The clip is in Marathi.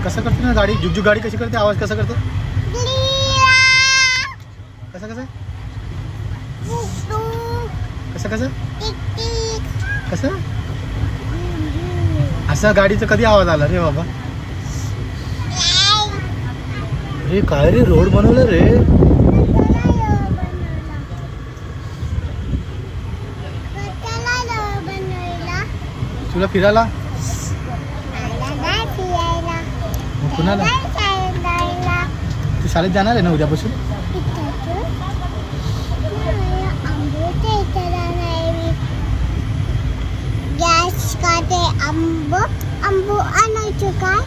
कसं करते ना गाडी, जुगजुग गाडी कशी करते, आवाज कसा करते, कसं कसं कसं कसं कसं असं गाडीचा कधी आवाज आला रे बाबा. अरे काय रे रोड बनवलं रे. तुला फिरायला मग कुणाला, तू शाळेत जाणार आहे ना उद्यापासून. आंबो आंबो आणायचं काय